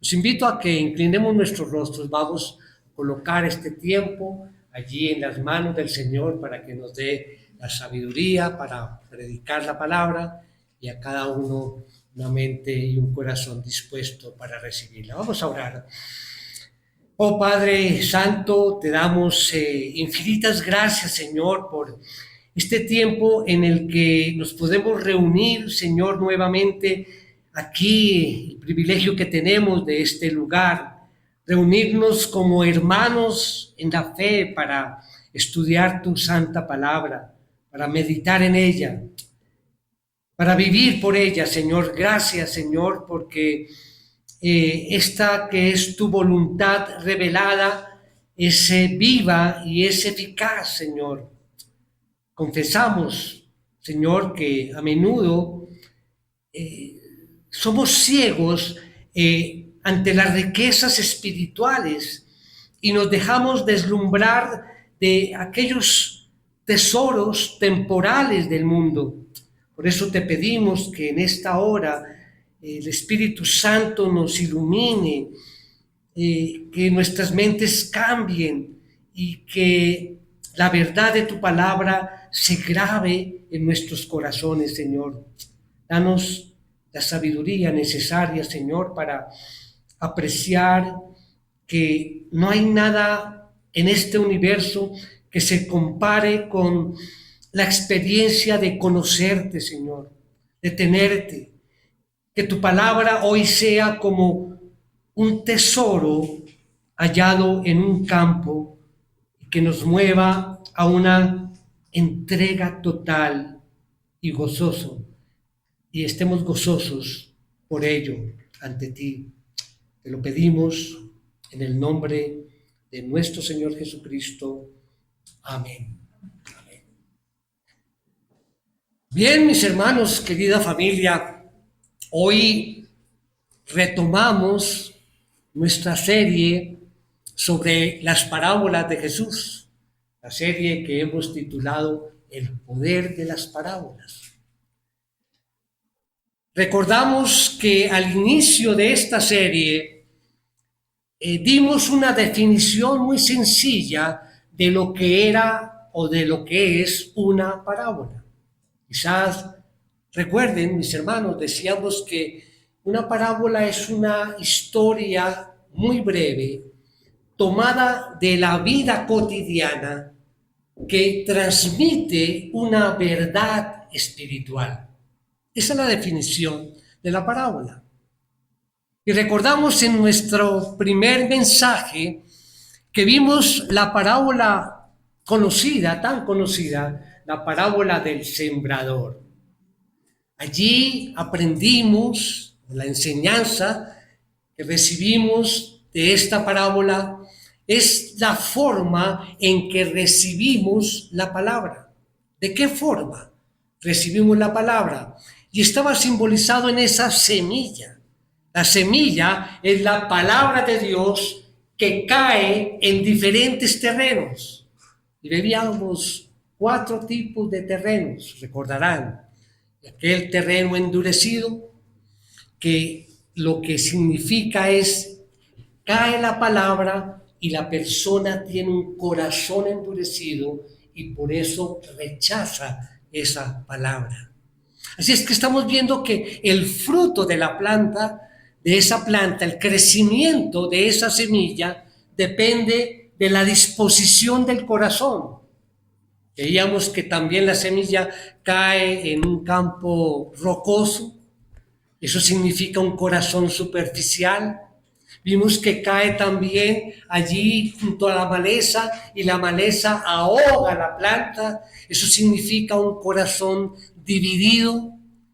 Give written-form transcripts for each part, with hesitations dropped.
Los invito a que inclinemos nuestros rostros. Vamos a colocar este tiempo allí en las manos del Señor para que nos dé la sabiduría para predicar la palabra y a cada uno una mente y un corazón dispuesto para recibirla. Vamos a orar. Oh Padre Santo, te damos infinitas gracias, Señor, por este tiempo en el que nos podemos reunir, Señor, nuevamente aquí, el privilegio que tenemos de este lugar, reunirnos como hermanos en la fe para estudiar tu santa palabra, para meditar en ella, para vivir por ella, Señor. Gracias, Señor, porque esta que es tu voluntad revelada es viva y es eficaz, Señor. Confesamos, Señor, que a menudo somos ciegos ante las riquezas espirituales y nos dejamos deslumbrar de aquellos tesoros temporales del mundo. Por eso te pedimos que en esta hora el Espíritu Santo nos ilumine, que nuestras mentes cambien y que la verdad de tu palabra se grabe en nuestros corazones, Señor. Danos la sabiduría necesaria, Señor, para apreciar que no hay nada en este universo que se compare con la experiencia de conocerte, Señor, de tenerte. Que tu palabra hoy sea como un tesoro hallado en un campo y que nos mueva a una entrega total y gozoso, y estemos gozosos por ello ante ti. Te lo pedimos en el nombre de nuestro Señor Jesucristo. Amén. Amén. Bien, mis hermanos, querida familia, hoy retomamos nuestra serie sobre las parábolas de Jesús, la serie que hemos titulado El poder de las parábolas. Recordamos que al inicio de esta serie dimos una definición muy sencilla de lo que era o de lo que es una parábola. Quizás recuerden, mis hermanos, decíamos que una parábola es una historia muy breve, tomada de la vida cotidiana, que transmite una verdad espiritual. Esa es la definición de la parábola. Y recordamos en nuestro primer mensaje que vimos la parábola conocida, tan conocida, la parábola del sembrador. Allí aprendimos la enseñanza que recibimos de esta parábola es la forma en que recibimos la palabra. ¿De qué forma recibimos la palabra? Y estaba simbolizado en esa semilla. La semilla es la palabra de Dios que cae en diferentes terrenos. Y veíamos 4 tipos de terrenos, recordarán. Aquel terreno endurecido, que lo que significa es, cae la palabra y la persona tiene un corazón endurecido y por eso rechaza esa palabra. Así es que estamos viendo que el fruto de la planta, de esa planta, el crecimiento de esa semilla, depende de la disposición del corazón. Veíamos que también la semilla cae en un campo rocoso, eso significa un corazón superficial. Vimos que cae también allí junto a la maleza y la maleza ahoga la planta, eso significa un corazón dividido.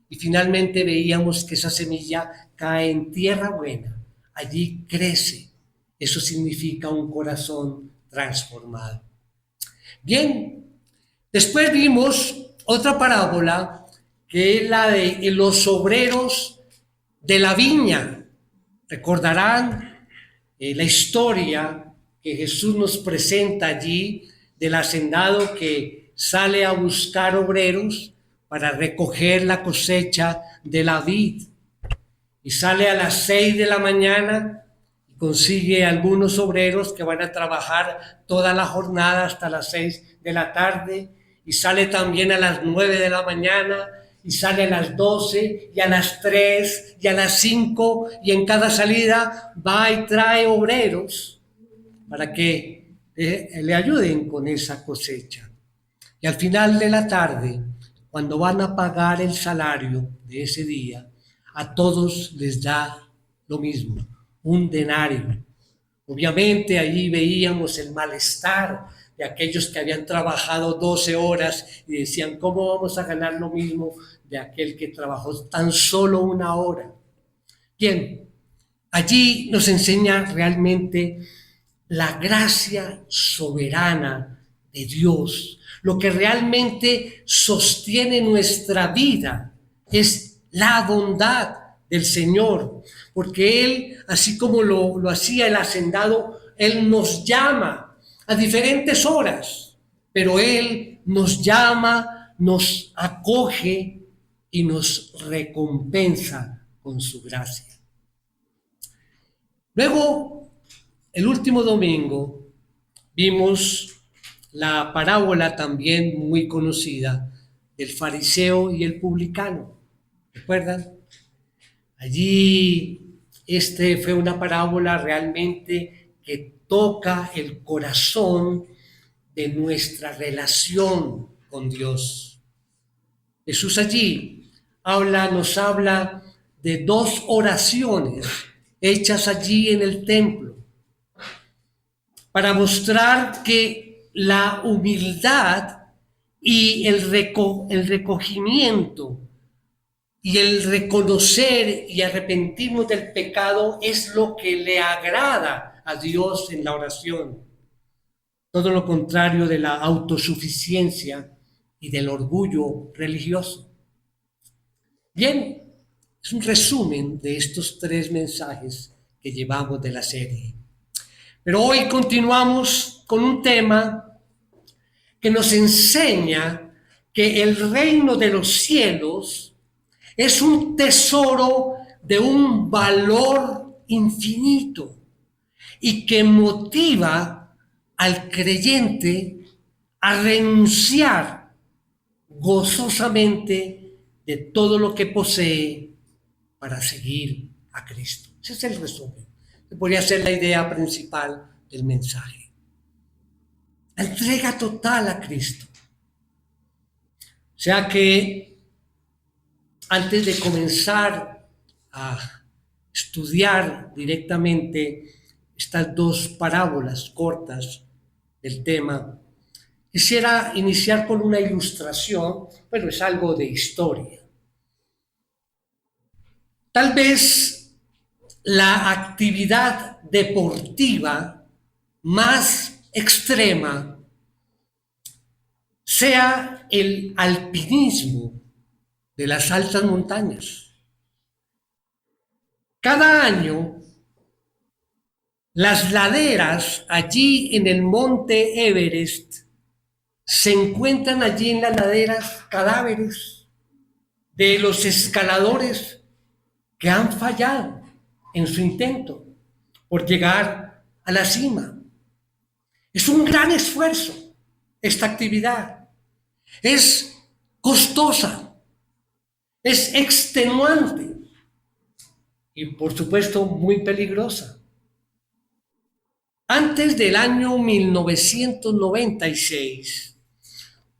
Y finalmente veíamos que esa semilla cae en tierra buena, allí crece, eso significa un corazón transformado. Bien, después vimos otra parábola que es la de los obreros de la viña. Recordarán la historia que Jesús nos presenta allí del hacendado que sale a buscar obreros para recoger la cosecha de la vid. y sale a las 6 de la mañana y consigue algunos obreros que van a trabajar toda la jornada hasta las 6 de la tarde, y sale también a las 9 de la mañana, y sale a las 12 y a las 3 y a las 5, y en cada salida va y trae obreros para que le ayuden con esa cosecha. Y al final de la tarde, cuando van a pagar el salario de ese día, a todos les da lo mismo, un denario. Obviamente allí veíamos el malestar de aquellos que habían trabajado 12 horas y decían, ¿cómo vamos a ganar lo mismo de aquel que trabajó tan solo una hora? Bien, allí nos enseña realmente la gracia soberana de Dios. Lo que realmente sostiene nuestra vida es la bondad del Señor, porque Él, así como lo hacía el hacendado, Él nos llama a diferentes horas, pero Él nos llama, nos acoge y nos recompensa con su gracia. Luego, el último domingo, vimos la parábola también muy conocida del fariseo y el publicano. ¿Recuerdan? Allí fue una parábola realmente que toca el corazón de nuestra relación con Dios. Jesús allí nos habla de dos oraciones hechas allí en el templo para mostrar que la humildad y el recogimiento y el reconocer y arrepentirnos del pecado es lo que le agrada a Dios en la oración. Todo lo contrario de la autosuficiencia y del orgullo religioso. Bien, es un resumen de estos 3 mensajes que llevamos de la serie. Pero hoy continuamos con un tema que nos enseña que el reino de los cielos es un tesoro de un valor infinito y que motiva al creyente a renunciar gozosamente de todo lo que posee para seguir a Cristo. Ese es el resumen. Podría ser la idea principal del mensaje. La entrega total a Cristo. O sea que antes de comenzar a estudiar directamente estas 2 parábolas cortas del tema, quisiera iniciar con una ilustración. Bueno, es algo de historia. Tal vez la actividad deportiva más extrema sea el alpinismo de las altas montañas. Cada año, las laderas allí en el monte Everest, se encuentran allí en las laderas cadáveres de los escaladores que han fallado en su intento por llegar a la cima. Es un gran esfuerzo esta actividad. Es costosa, es extenuante y por supuesto muy peligrosa. Antes del año 1996,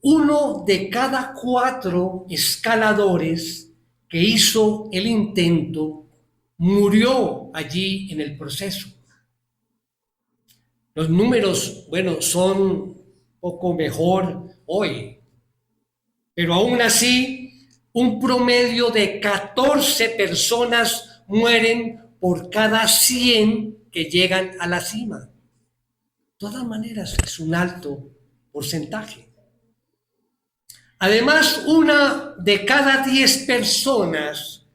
1 de cada 4 escaladores que hizo el intento murió allí en el proceso. Los números, bueno, son un poco mejor hoy, pero aún así, un promedio de 14 personas mueren por cada 100 que llegan a la cima. De todas maneras, es un alto porcentaje. Además, 1 de cada 10 personas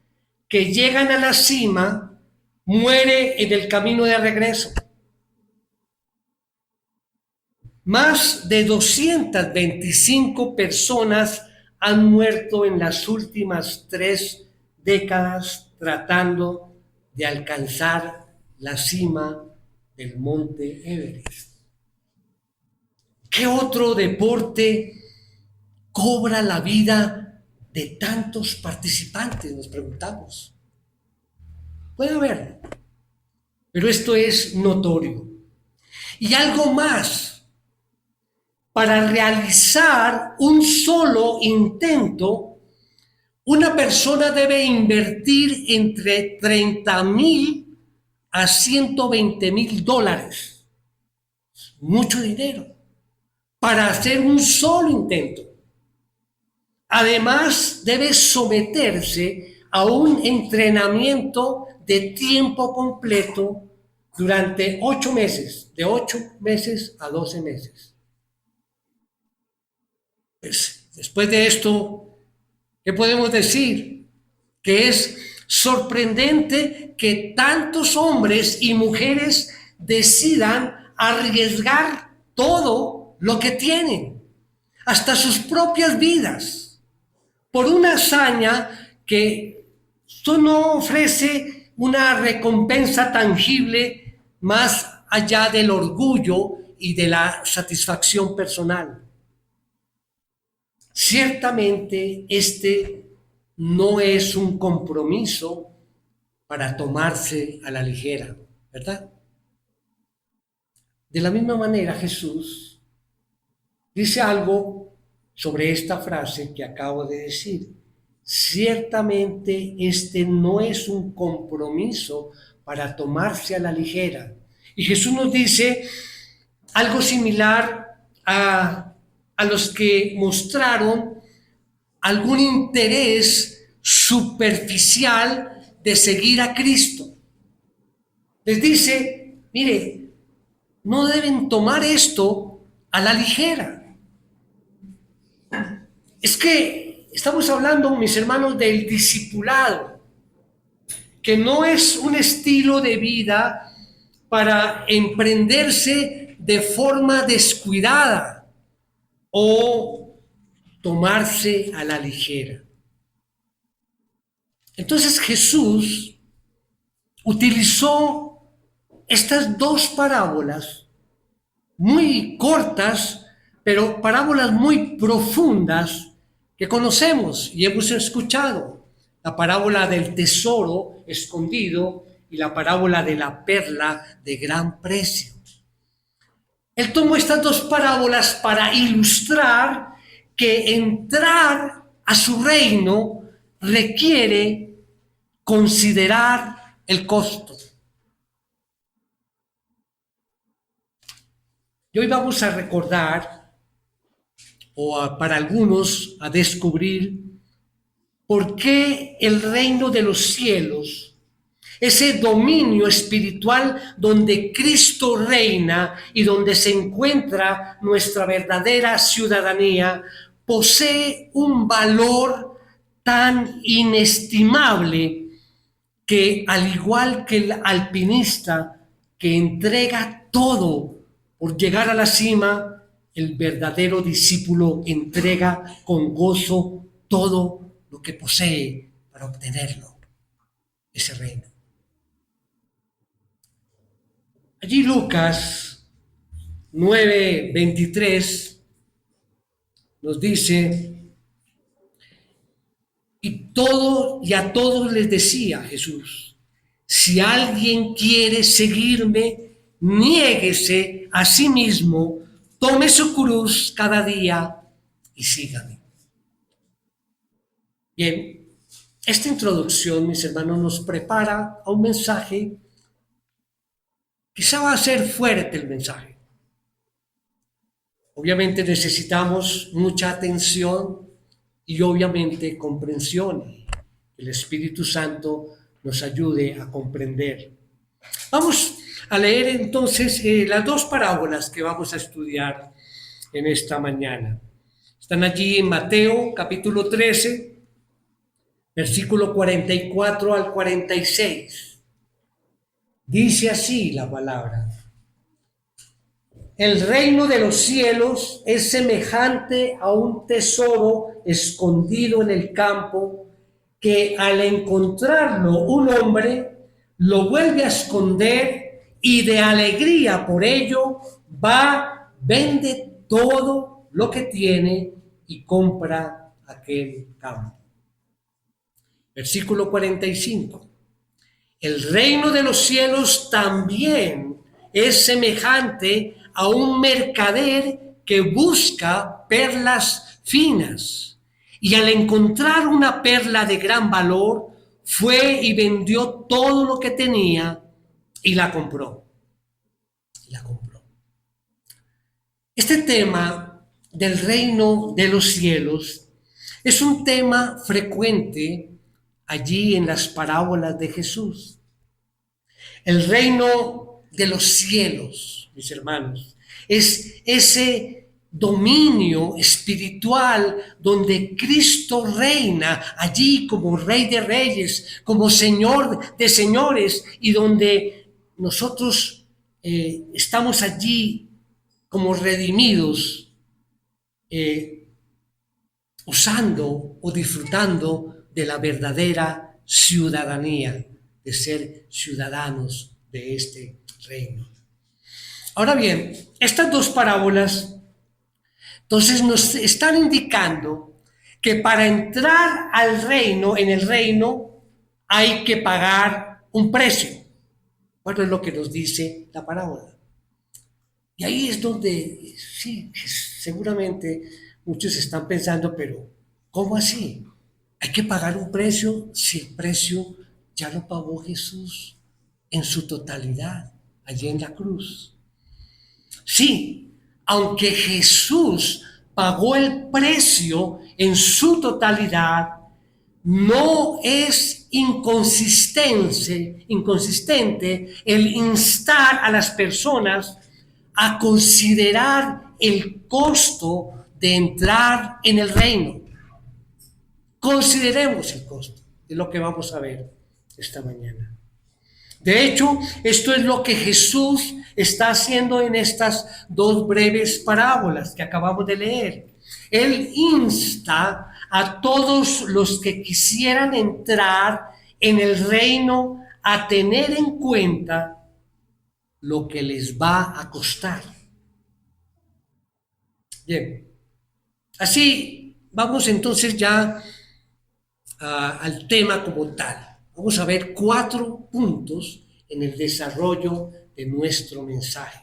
que llegan a la cima muere en el camino de regreso. Más de 225 personas han muerto en las últimas 3 décadas tratando de alcanzar la cima del monte Everest. ¿Qué otro deporte cobra la vida de tantos participantes? Nos preguntamos. Puede haberlo, pero esto es notorio. Y algo más, para realizar un solo intento, una persona debe invertir entre 30,000 a 120,000 dólares. Mucho dinero para hacer un solo intento. Además, debe someterse a un entrenamiento de tiempo completo durante 8 meses, de 8 meses a 12 meses. Pues, después de esto, ¿qué podemos decir? Que es sorprendente que tantos hombres y mujeres decidan arriesgar todo lo que tienen, hasta sus propias vidas, por una hazaña que no ofrece una recompensa tangible más allá del orgullo y de la satisfacción personal. Ciertamente este no es un compromiso para tomarse a la ligera, ¿verdad? De la misma manera, Jesús dice algo sobre esta frase que acabo de decir. Ciertamente este no es un compromiso para tomarse a la ligera. Y Jesús nos dice algo similar a los que mostraron algún interés superficial de seguir a Cristo. Les dice, mire, no deben tomar esto a la ligera. Es que estamos hablando, mis hermanos, del discipulado, que no es un estilo de vida para emprenderse de forma descuidada o tomarse a la ligera. Entonces Jesús utilizó estas dos parábolas muy cortas, pero parábolas muy profundas que conocemos y hemos escuchado. La parábola del tesoro escondido y la parábola de la perla de gran precio. Él tomó estas dos parábolas para ilustrar que entrar a su reino requiere considerar el costo. Y hoy vamos a recordar, para algunos a descubrir, por qué el reino de los cielos, ese dominio espiritual donde Cristo reina y donde se encuentra nuestra verdadera ciudadanía, posee un valor tan inestimable que, al igual que el alpinista que entrega todo por llegar a la cima, el verdadero discípulo entrega con gozo todo lo que posee para obtenerlo, ese reino. Allí Lucas 9:23 nos dice, y a todos les decía Jesús, si alguien quiere seguirme, niéguese a sí mismo, tome su cruz cada día y sígame. Bien, esta introducción, mis hermanos, nos prepara a un mensaje. Quizá va a ser fuerte el mensaje. Obviamente necesitamos mucha atención y obviamente comprensión. El Espíritu Santo nos ayude a comprender. Vamos a leer entonces las dos parábolas que vamos a estudiar en esta mañana. Están allí en Mateo capítulo 13, versículo 44 al 46. Dice así la palabra: el reino de los cielos es semejante a un tesoro escondido en el campo que al encontrarlo un hombre, lo vuelve a esconder y de alegría por ello va, vende todo lo que tiene y compra aquel campo. Versículo 45. El reino de los cielos también es semejante a un mercader que busca perlas finas. Y al encontrar una perla de gran valor, fue y vendió todo lo que tenía y la compró. La compró. Este tema del reino de los cielos es un tema frecuente allí en las parábolas de Jesús. El reino de los cielos, mis hermanos, es ese dominio espiritual donde Cristo reina allí como Rey de Reyes, como Señor de Señores, y donde nosotros estamos allí como redimidos, usando o disfrutando de la verdadera ciudadanía, de ser ciudadanos de este reino. Ahora bien, estas dos parábolas entonces nos están indicando que para entrar al reino, en el reino, hay que pagar un precio. Bueno, es lo que nos dice la parábola. Y ahí es donde, sí, seguramente muchos están pensando, pero ¿cómo así? Hay que pagar un precio si el precio ya lo pagó Jesús en su totalidad, allí en la cruz. Sí, aunque Jesús pagó el precio en su totalidad, no es inconsistente el instar a las personas a considerar el costo de entrar en el reino. Consideremos el costo, es lo que vamos a ver esta mañana. De hecho, esto es lo que Jesús está haciendo en estas dos breves parábolas que acabamos de leer. Él insta a todos los que quisieran entrar en el reino a tener en cuenta lo que les va a costar. Bien, así vamos entonces ya al tema como tal. Vamos a ver 4 puntos en el desarrollo de nuestro mensaje.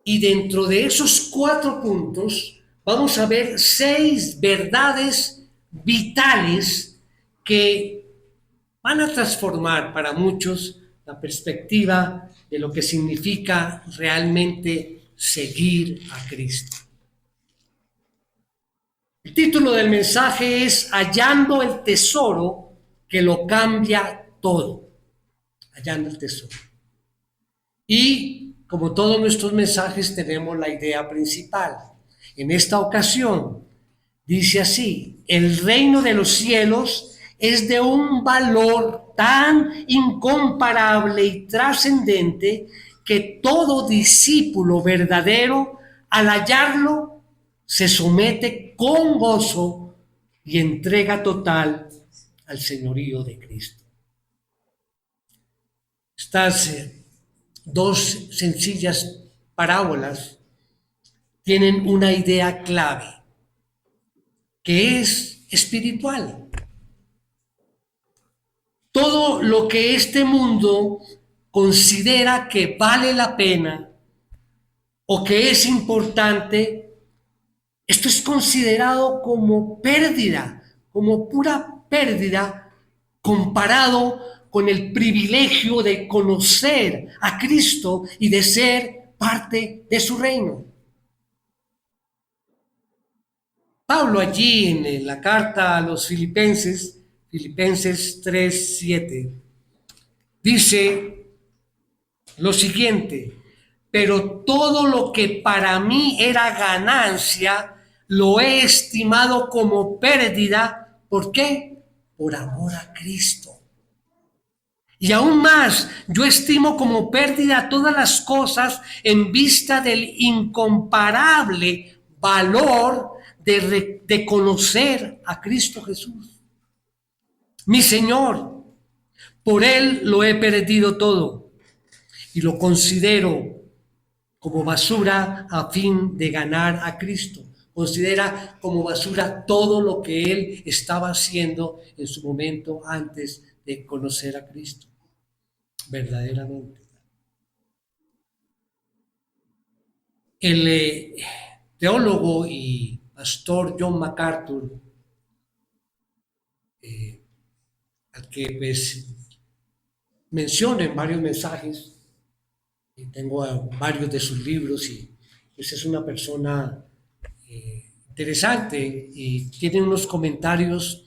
Y dentro de esos 4 puntos vamos a ver 6 verdades vitales que van a transformar para muchos la perspectiva de lo que significa realmente seguir a Cristo. El título del mensaje es Hallando el tesoro que lo cambia todo. Hallando el tesoro. Y como todos nuestros mensajes tenemos la idea principal. En esta ocasión dice así: el reino de los cielos es de un valor tan incomparable y trascendente que todo discípulo verdadero, al hallarlo, se somete con gozo y entrega total al señorío de Cristo. Estas dos sencillas parábolas tienen una idea clave, que es espiritual. Todo lo que este mundo considera que vale la pena o que es importante, esto es considerado como pérdida, como pura pérdida, comparado con el privilegio de conocer a Cristo y de ser parte de su reino. Pablo allí en la carta a los Filipenses 3:7, dice lo siguiente: pero todo lo que para mí era ganancia, lo he estimado como pérdida. ¿Por qué? Por amor a Cristo. Y aún más, yo estimo como pérdida todas las cosas en vista del incomparable valor de conocer a Cristo Jesús. mi Señor, por Él lo he perdido todo y lo considero como basura a fin de ganar a Cristo. Considera como basura todo lo que él estaba haciendo en su momento antes de conocer a Cristo. Verdaderamente. El teólogo y pastor John MacArthur, al que pues, menciona en varios mensajes, y tengo varios de sus libros, y pues es una persona interesante y tiene unos comentarios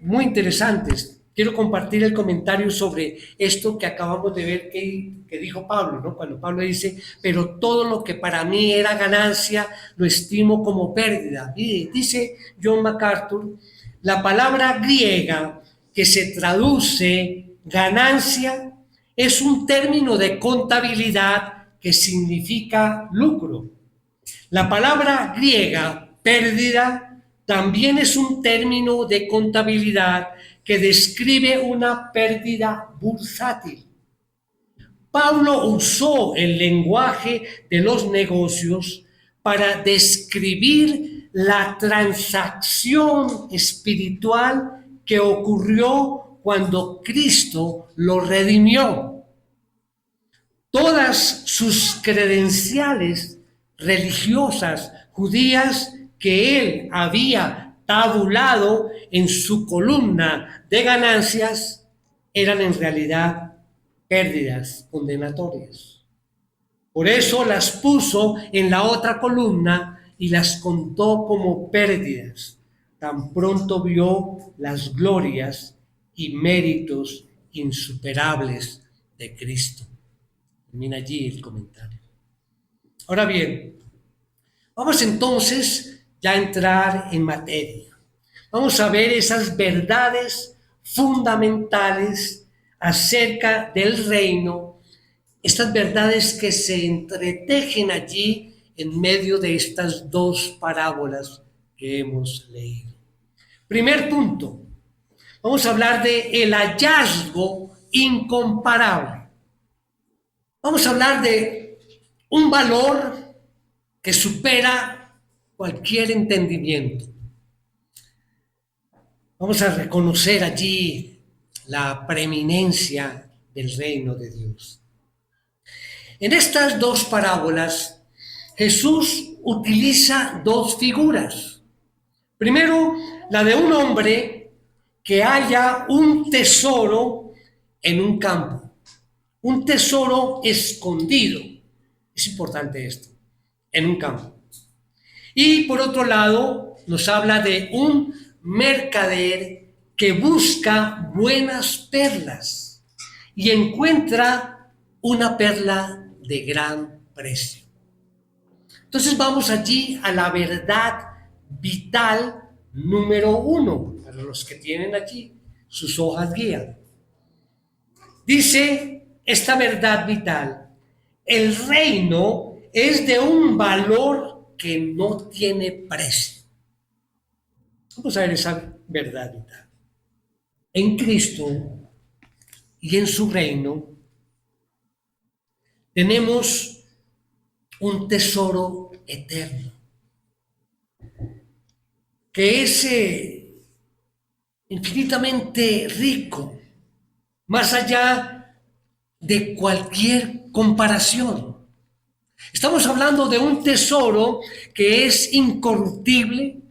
muy interesantes. Quiero compartir el comentario sobre esto que acabamos de ver que dijo Pablo, ¿no? Cuando Pablo dice, pero todo lo que para mí era ganancia, lo estimo como pérdida. Y dice John MacArthur, la palabra griega que se traduce ganancia es un término de contabilidad que significa lucro. La palabra griega pérdida también es un término de contabilidad que describe una pérdida bursátil. Pablo usó el lenguaje de los negocios para describir la transacción espiritual que ocurrió cuando Cristo lo redimió. Todas sus credenciales religiosas judías que él había tabulado en su columna de ganancias eran en realidad pérdidas condenatorias. Por eso las puso en la otra columna y las contó como pérdidas. Tan pronto vio las glorias y méritos insuperables de Cristo. Termina allí el comentario. Ahora bien, vamos entonces ya a entrar en materia. Vamos a ver esas verdades fundamentales acerca del reino, estas verdades que se entretejen allí en medio de estas dos parábolas que hemos leído. Primer punto, vamos a hablar de el hallazgo incomparable. Vamos a hablar de un valor que supera cualquier entendimiento. Vamos a reconocer allí la preeminencia del reino de Dios. En estas dos parábolas, Jesús utiliza dos figuras. Primero, la de un hombre que halla un tesoro en un campo. Un tesoro escondido, es importante esto, en un campo. Y por otro lado, nos habla de un mercader que busca buenas perlas y encuentra una perla de gran precio. Entonces vamos allí a la verdad vital número 1, para los que tienen allí sus hojas guía. Dice esta verdad vital: el reino es de un valor que no tiene precio. Vamos a ver esa verdad vital. En Cristo y en su reino tenemos un tesoro eterno que es infinitamente rico, más allá de cualquier comparación. Estamos hablando de un tesoro que es incorruptible,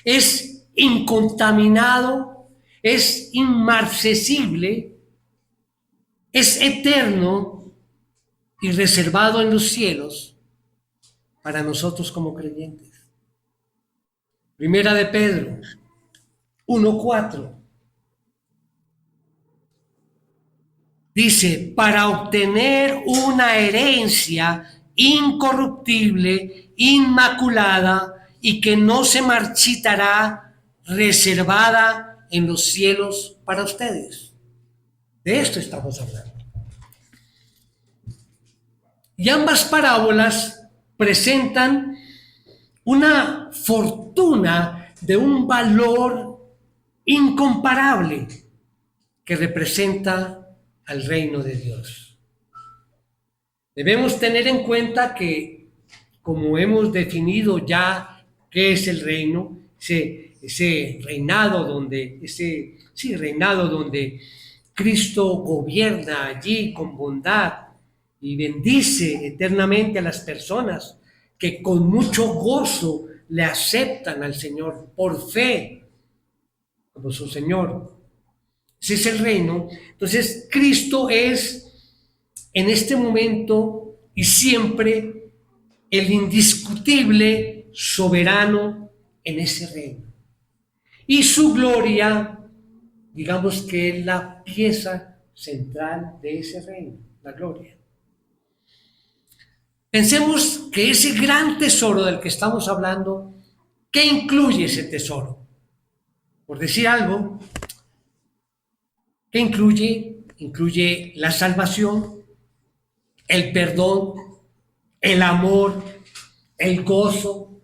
es incontaminado, es inmarcesible, es eterno y reservado en los cielos para nosotros como creyentes. Primera de Pedro 1:4. Dice, para obtener una herencia incorruptible, inmaculada y que no se marchitará, reservada en los cielos para ustedes. De esto estamos hablando. Y ambas parábolas presentan una fortuna de un valor incomparable que representa al reino de Dios. Debemos tener en cuenta que, como hemos definido ya qué es el reino, ese reinado donde Cristo gobierna allí con bondad y bendice eternamente a las personas que con mucho gozo le aceptan al Señor por fe como su Señor. Ese es el reino. Entonces, Cristo es en este momento y siempre el indiscutible soberano en ese reino. Y su gloria, digamos que es la pieza central de ese reino, la gloria. Pensemos que ese gran tesoro del que estamos hablando, ¿qué incluye ese tesoro? Por decir algo, ¿qué incluye? Incluye la salvación, el perdón, el amor, el gozo,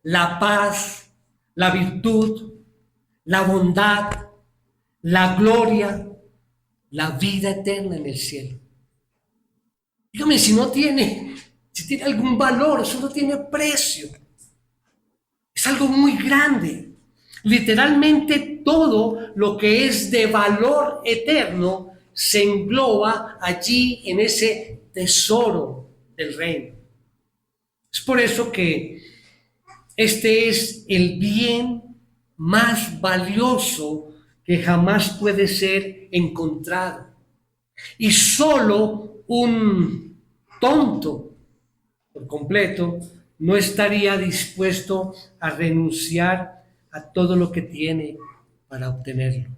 la paz, la virtud, la bondad, la gloria, la vida eterna en el cielo. Dígame, si tiene algún valor, eso no tiene precio. Es algo muy grande. Literalmente todo lo que es de valor eterno se engloba allí en ese tesoro del reino. Es por eso que este es el bien más valioso que jamás puede ser encontrado. Y solo un tonto por completo no estaría dispuesto a renunciar a todo lo que tiene para obtenerlo.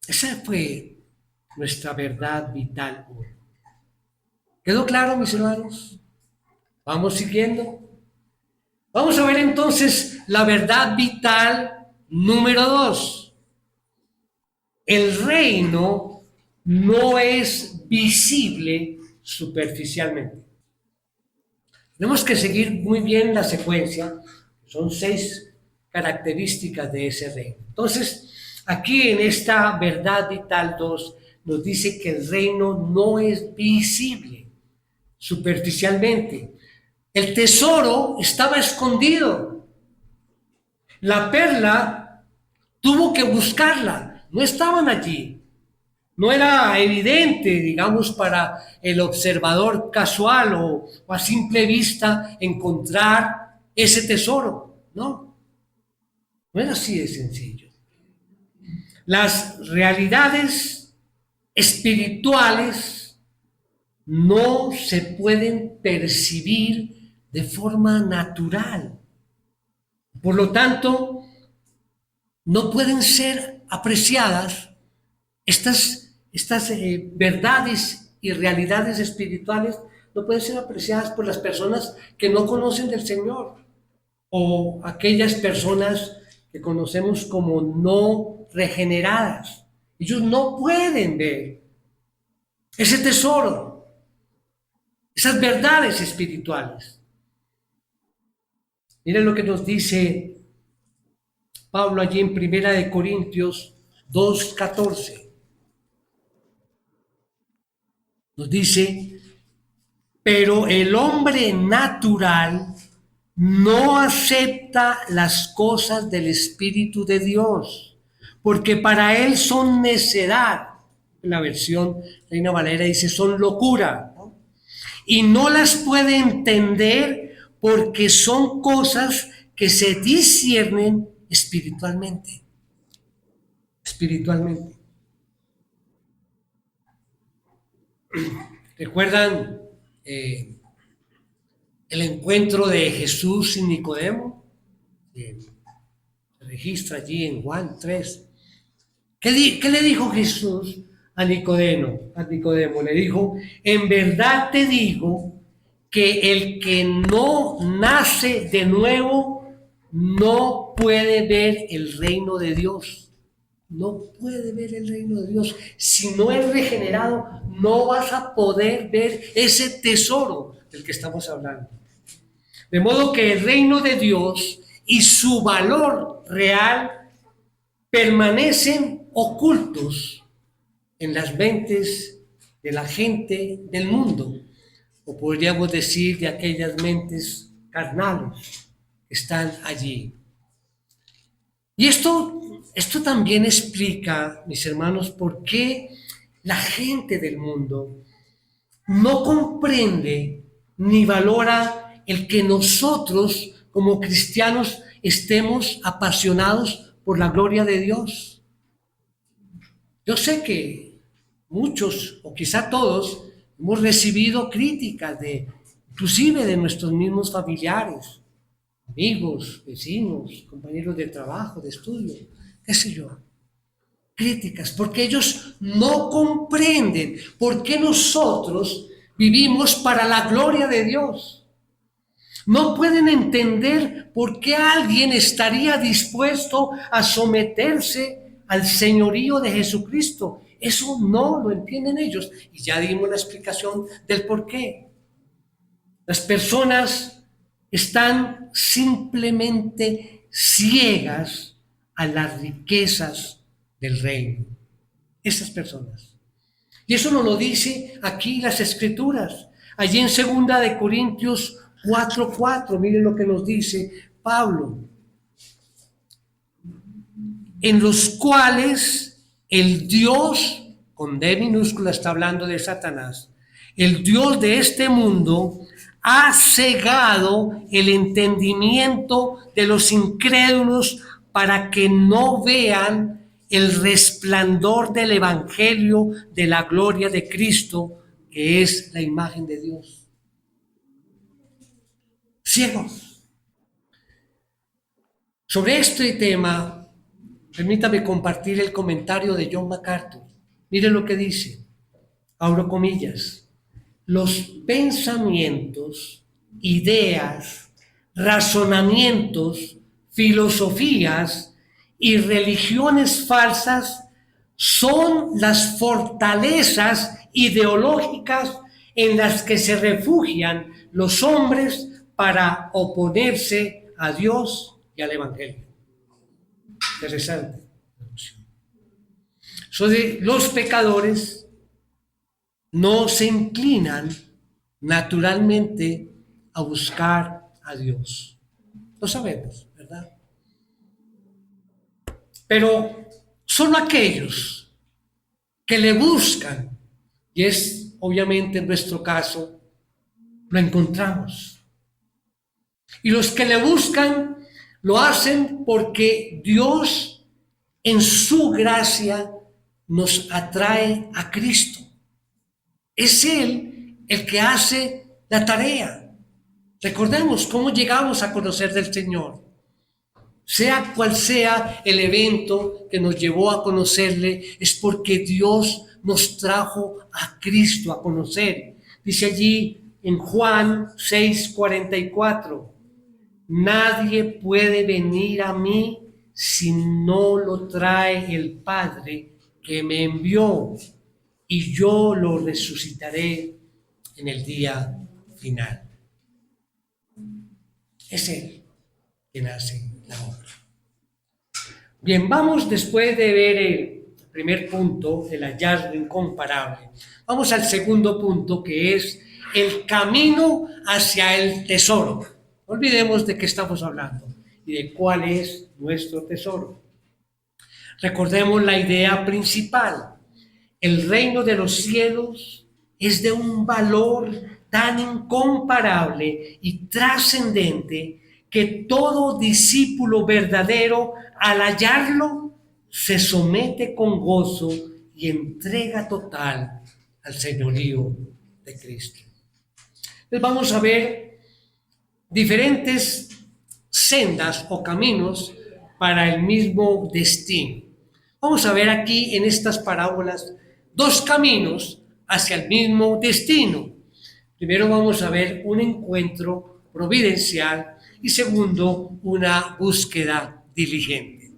Esa fue nuestra verdad vital hoy. ¿Quedó claro, mis hermanos? Vamos siguiendo. Vamos a ver entonces la verdad vital número 2. El reino no es visible superficialmente. Tenemos que seguir muy bien la secuencia. Son 6 características de ese reino. Entonces, aquí en esta verdad vital 2 nos dice que el reino no es visible superficialmente. El tesoro estaba escondido. La perla tuvo que buscarla. No estaban allí. No era evidente, digamos, para el observador casual o a simple vista encontrar ese tesoro. No era así de sencillo. Las realidades espirituales no se pueden percibir de forma natural. Por lo tanto, no pueden ser apreciadas estas verdades y realidades espirituales, no pueden ser apreciadas por las personas que no conocen del Señor o aquellas personas que conocemos como no regeneradas. Ellos no pueden ver ese tesoro, esas verdades espirituales. Miren lo que nos dice Pablo allí en 1 Corintios 2:14. Nos dice, pero el hombre natural no acepta las cosas del Espíritu de Dios, porque para él son necedad. La versión Reina Valera dice, son locura, ¿no? Y no las puede entender porque son cosas que se disciernen espiritualmente. Espiritualmente. ¿Recuerdan el encuentro de Jesús y Nicodemo? Se registra allí en Juan 3. ¿Qué le dijo Jesús a Nicodemo? Le dijo, en verdad te digo que el que no nace de nuevo no puede ver el reino de Dios. No puede ver el reino de Dios. Si no es regenerado, no vas a poder ver ese tesoro del que estamos hablando. De modo que el reino de Dios y su valor real permanecen ocultos en las mentes de la gente del mundo, o podríamos decir de aquellas mentes carnales que están allí. Y esto también explica, mis hermanos, por qué la gente del mundo no comprende ni valora el que nosotros como cristianos estemos apasionados por la gloria de Dios. Yo sé que muchos, o quizá todos, hemos recibido críticas inclusive de nuestros mismos familiares, amigos, vecinos, compañeros de trabajo, de estudio, qué sé yo. Críticas, porque ellos no comprenden por qué nosotros vivimos para la gloria de Dios. No pueden entender por qué alguien estaría dispuesto a someterse al señorío de Jesucristo. Eso no lo entienden ellos. Y ya dimos la explicación del por qué. Las personas están simplemente ciegas a las riquezas del reino. Esas personas. Y eso nos lo dice aquí las Escrituras. Allí en 2 Corintios 4:4, miren lo que nos dice Pablo. En los cuales el Dios, con D minúscula está hablando de Satanás, el Dios de este mundo ha cegado el entendimiento de los incrédulos para que no vean el resplandor del evangelio de la gloria de Cristo, que es la imagen de Dios. Ciegos. Sobre este tema, permítame compartir el comentario de John MacArthur. Miren lo que dice, abro comillas: los pensamientos, ideas, razonamientos, filosofías y religiones falsas son las fortalezas ideológicas en las que se refugian los hombres para oponerse a Dios y al Evangelio. Interesante. Los pecadores no se inclinan naturalmente a buscar a Dios. Lo sabemos, ¿verdad? Pero solo aquellos que le buscan, y es obviamente en nuestro caso, lo encontramos. Y los que le buscan lo hacen porque Dios en su gracia nos atrae a Cristo. Es Él el que hace la tarea. Recordemos cómo llegamos a conocer del Señor. Sea cual sea el evento que nos llevó a conocerle, es porque Dios nos trajo a Cristo a conocer. Dice allí en Juan 6:44, nadie puede venir a mí si no lo trae el Padre que me envió, y yo lo resucitaré en el día final. Es Él quien hace la obra. Bien, vamos después de ver el primer punto, el hallazgo incomparable. Vamos al segundo punto, que es el camino hacia el tesoro. No olvidemos de qué estamos hablando y de cuál es nuestro tesoro. Recordemos la idea principal. El reino de los cielos es de un valor tan incomparable y trascendente que todo discípulo verdadero, al hallarlo, se somete con gozo y entrega total al señorío de Cristo. Entonces vamos a ver diferentes sendas o caminos para el mismo destino. Vamos a ver aquí en estas parábolas dos caminos hacia el mismo destino. Primero vamos a ver un encuentro providencial y segundo, una búsqueda diligente.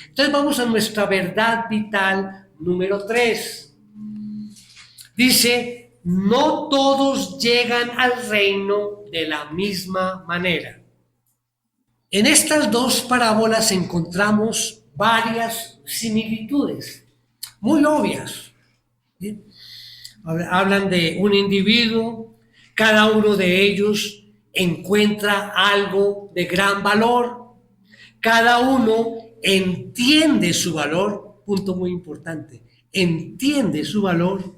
Entonces vamos a nuestra verdad vital número 3. Dice, no todos llegan al reino de la misma manera. En estas dos parábolas encontramos varias similitudes muy obvias. ¿Sí? Hablan de un individuo, cada uno de ellos encuentra algo de gran valor, cada uno entiende su valor, punto muy importante, entiende su valor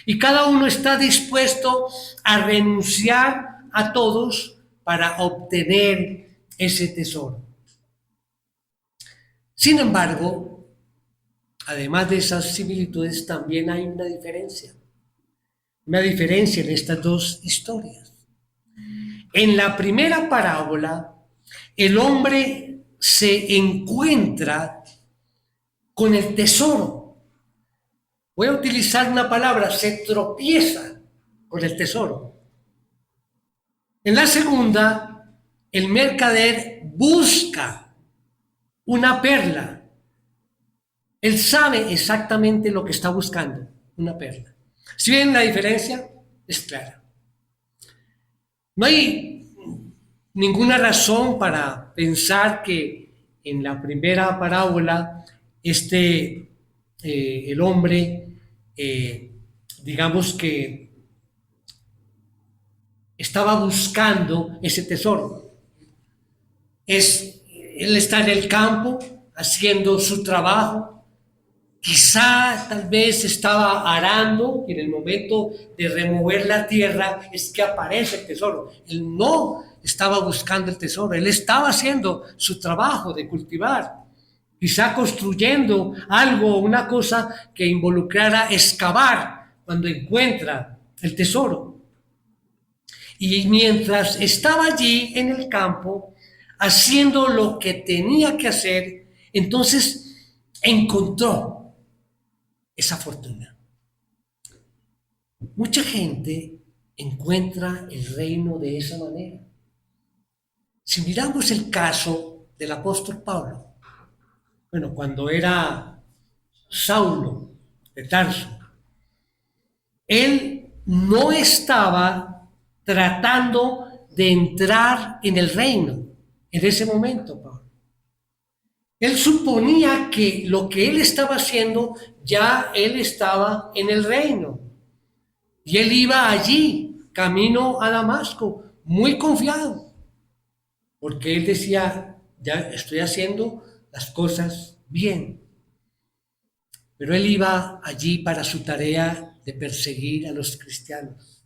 y cada uno está dispuesto a renunciar a todos para obtener ese tesoro. Sin embargo, además de esas similitudes, también hay una diferencia en estas dos historias. En la primera parábola, el hombre se encuentra con el tesoro. Voy a utilizar una palabra, se tropieza con el tesoro. En la segunda, el mercader busca una perla. Él sabe exactamente lo que está buscando, una perla. Si ven la diferencia, es clara. No hay ninguna razón para pensar que en la primera parábola el hombre, digamos que estaba buscando ese tesoro. Él está en el campo haciendo su trabajo. Quizá tal vez estaba arando y en el momento de remover la tierra es que aparece el tesoro. Él no estaba buscando el tesoro, él estaba haciendo su trabajo de cultivar. Quizá construyendo algo, una cosa que involucrara excavar cuando encuentra el tesoro. Y mientras estaba allí en el campo, haciendo lo que tenía que hacer, entonces encontró esa fortuna. Mucha gente encuentra el reino de esa manera. Si miramos el caso del apóstol Pablo, bueno, cuando era Saulo de Tarso, él no estaba tratando de entrar en el reino en ese momento, Pablo. Él suponía que lo que él estaba haciendo, ya él estaba en el reino. Y él iba allí, camino a Damasco, muy confiado, porque él decía, ya estoy haciendo las cosas bien. Pero él iba allí para su tarea de perseguir a los cristianos.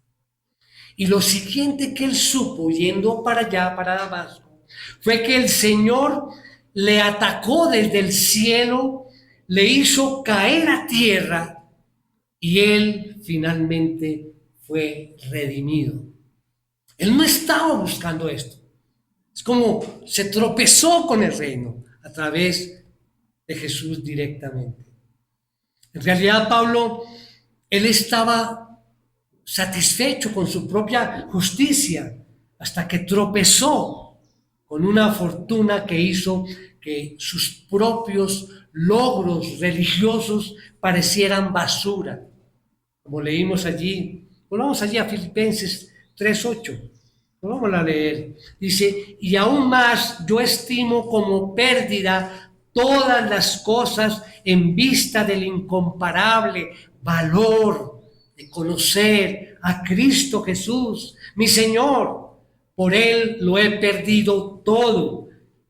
Y lo siguiente que él supo, yendo para allá, para Damasco, fue que el Señor le atacó desde el cielo, le hizo caer a tierra y él finalmente fue redimido. Él no estaba buscando esto. Es como se tropezó con el reino a través de Jesús directamente. En realidad, Pablo, él estaba satisfecho con su propia justicia hasta que tropezó con una fortuna que hizo que sus propios logros religiosos parecieran basura. Como leímos allí, volvamos allí a Filipenses 3:8. Vamos a leer. Dice, y aún más yo estimo como pérdida todas las cosas en vista del incomparable valor de conocer a Cristo Jesús, mi Señor. Por Él lo he perdido todo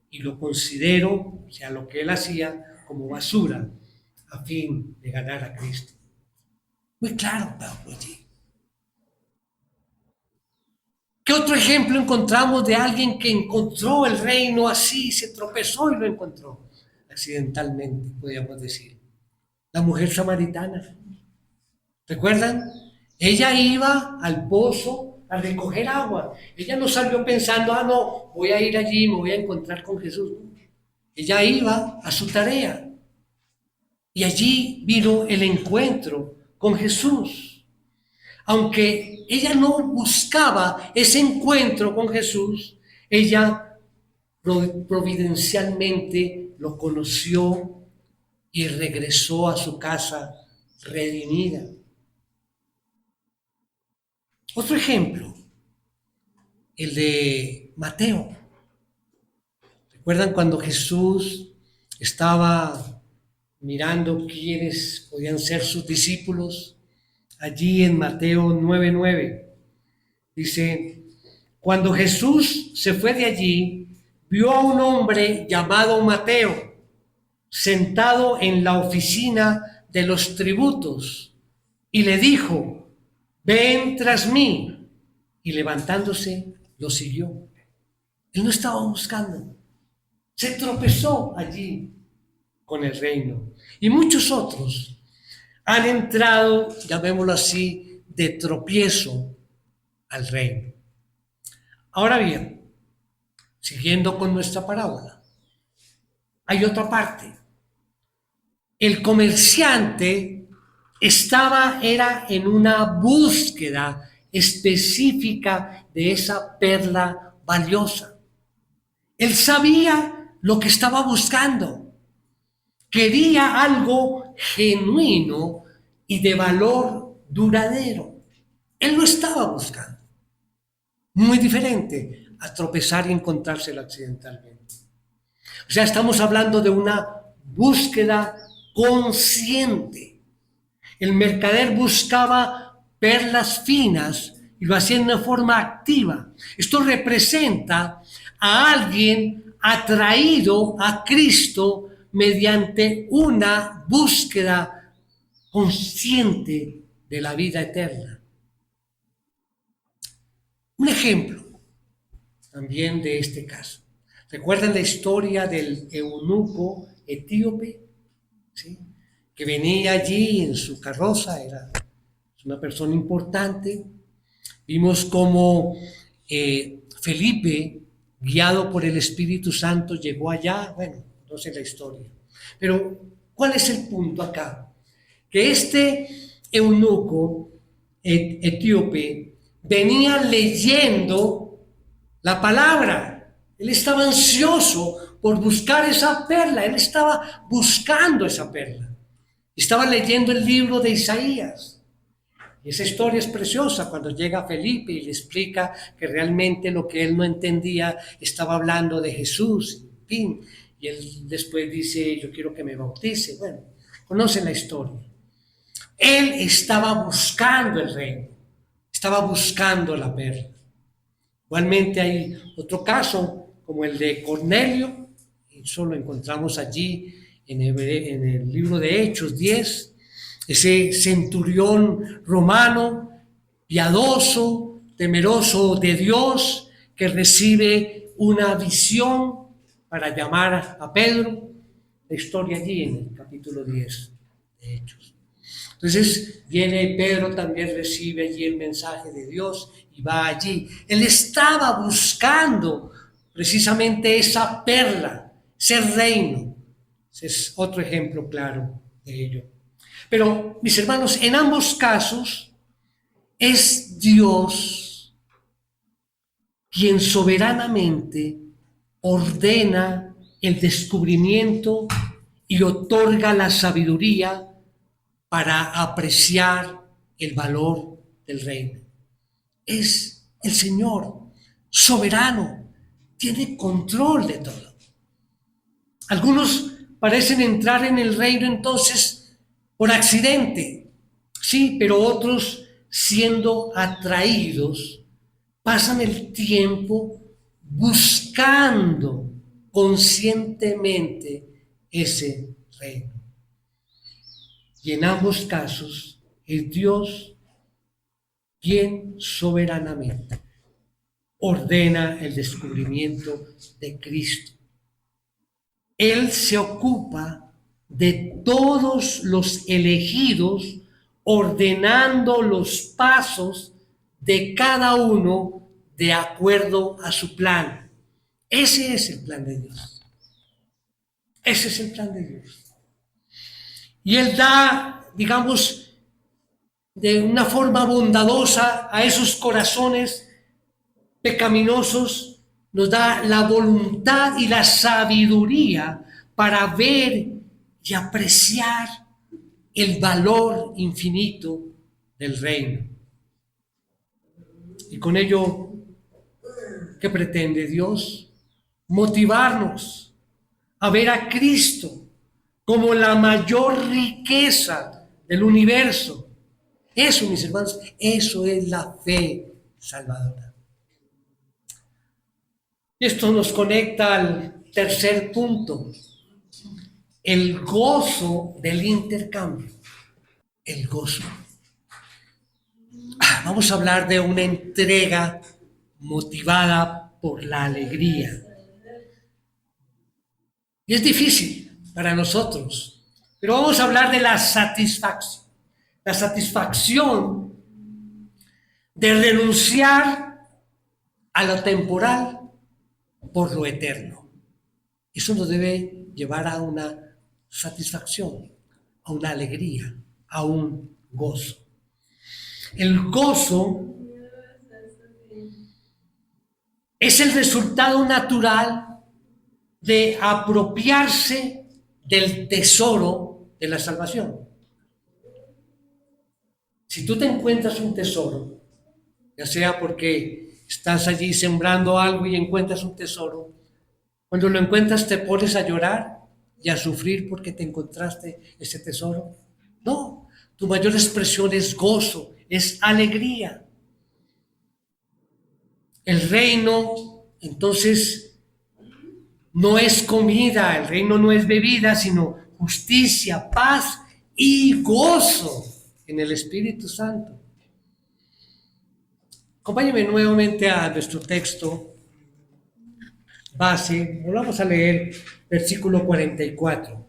y lo considero, o sea, lo que Él hacía, como basura a fin de ganar a Cristo. Muy claro, Pablo, allí. ¿Qué otro ejemplo encontramos de alguien que encontró el reino así, se tropezó y lo encontró? Accidentalmente, podríamos decir. La mujer samaritana. ¿Recuerdan? Ella iba al pozo a recoger agua. Ella no salió pensando, no, voy a ir allí, me voy a encontrar con Jesús. Ella iba a su tarea. Y allí vino el encuentro con Jesús. Aunque ella no buscaba ese encuentro con Jesús, ella providencialmente lo conoció y regresó a su casa redimida. Otro ejemplo, el de Mateo. ¿Recuerdan cuando Jesús estaba mirando quiénes podían ser sus discípulos? Allí en Mateo 9:9 dice, cuando Jesús se fue de allí, vio a un hombre llamado Mateo sentado en la oficina de los tributos y le dijo, ven tras mí. Y levantándose, lo siguió. Él no estaba buscando, se tropezó allí con el reino. Y muchos otros han entrado, llamémoslo así, de tropiezo al reino. Ahora bien, siguiendo con nuestra parábola, hay otra parte. El comerciante era en una búsqueda específica de esa perla valiosa. Él sabía lo que estaba buscando. Quería algo genuino y de valor duradero. Él lo estaba buscando. Muy diferente a tropezar y encontrárselo accidentalmente. O sea, estamos hablando de una búsqueda consciente. El mercader buscaba perlas finas y lo hacía de una forma activa. Esto representa a alguien atraído a Cristo mediante una búsqueda consciente de la vida eterna. Un ejemplo también de este caso. ¿Recuerdan la historia del eunuco etíope? ¿Sí? Que venía allí en su carroza, era una persona importante. Vimos cómo Felipe, guiado por el Espíritu Santo, llegó allá. Bueno, no sé la historia. Pero, ¿cuál es el punto acá? Que este eunuco etíope venía leyendo la palabra. Él estaba ansioso por buscar esa perla. Él estaba buscando esa perla. Estaba leyendo el libro de Isaías. Y esa historia es preciosa cuando llega Felipe y le explica que realmente lo que él no entendía estaba hablando de Jesús. En fin, y él después dice, yo quiero que me bautice. Bueno, conocen la historia. Él estaba buscando el reino, estaba buscando la perla. Igualmente hay otro caso, como el de Cornelio, y eso lo encontramos allí en el libro de Hechos 10, ese centurión romano, piadoso, temeroso de Dios, que recibe una visión para llamar a Pedro. La historia allí en el capítulo 10 de Hechos. Entonces viene Pedro, también recibe allí el mensaje de Dios y va allí. Él estaba buscando precisamente esa perla, ese reino. Ese es otro ejemplo claro de ello. Pero, mis hermanos, en ambos casos es Dios quien soberanamente ordena el descubrimiento y otorga la sabiduría para apreciar el valor del reino. Es el Señor soberano, tiene control de todo. Algunos parecen entrar en el reino entonces por accidente, sí, pero otros siendo atraídos pasan el tiempo buscando conscientemente ese reino. Y en ambos casos es Dios quien soberanamente ordena el descubrimiento de Cristo. Él se ocupa de todos los elegidos, ordenando los pasos de cada uno de acuerdo a su plan. Ese es el plan de Dios. Ese es el plan de Dios. Y Él da, digamos, de una forma bondadosa a esos corazones pecaminosos, nos da la voluntad y la sabiduría para ver y apreciar el valor infinito del reino. Y con ello, ¿qué pretende Dios? motivarnos a ver a Cristo como la mayor riqueza del universo. Eso, mis hermanos, eso es la fe salvadora. Esto nos conecta al tercer punto, el gozo del intercambio. El gozo. Vamos a hablar de una entrega motivada por la alegría. Y es difícil para nosotros, pero vamos a hablar de la satisfacción. La satisfacción de renunciar a lo temporal por lo eterno. Eso nos debe llevar a una satisfacción, a una alegría, a un gozo. El gozo es el resultado natural de apropiarse del tesoro de la salvación. Si tú te encuentras un tesoro, ya sea porque estás allí sembrando algo y encuentras un tesoro, cuando lo encuentras te pones a llorar y a sufrir porque te encontraste ese tesoro. No, tu mayor expresión es gozo, es alegría. El reino, entonces, no es comida, el reino no es bebida, sino justicia, paz y gozo en el Espíritu Santo. Acompáñenme nuevamente a nuestro texto base. Volvamos a leer versículo 44.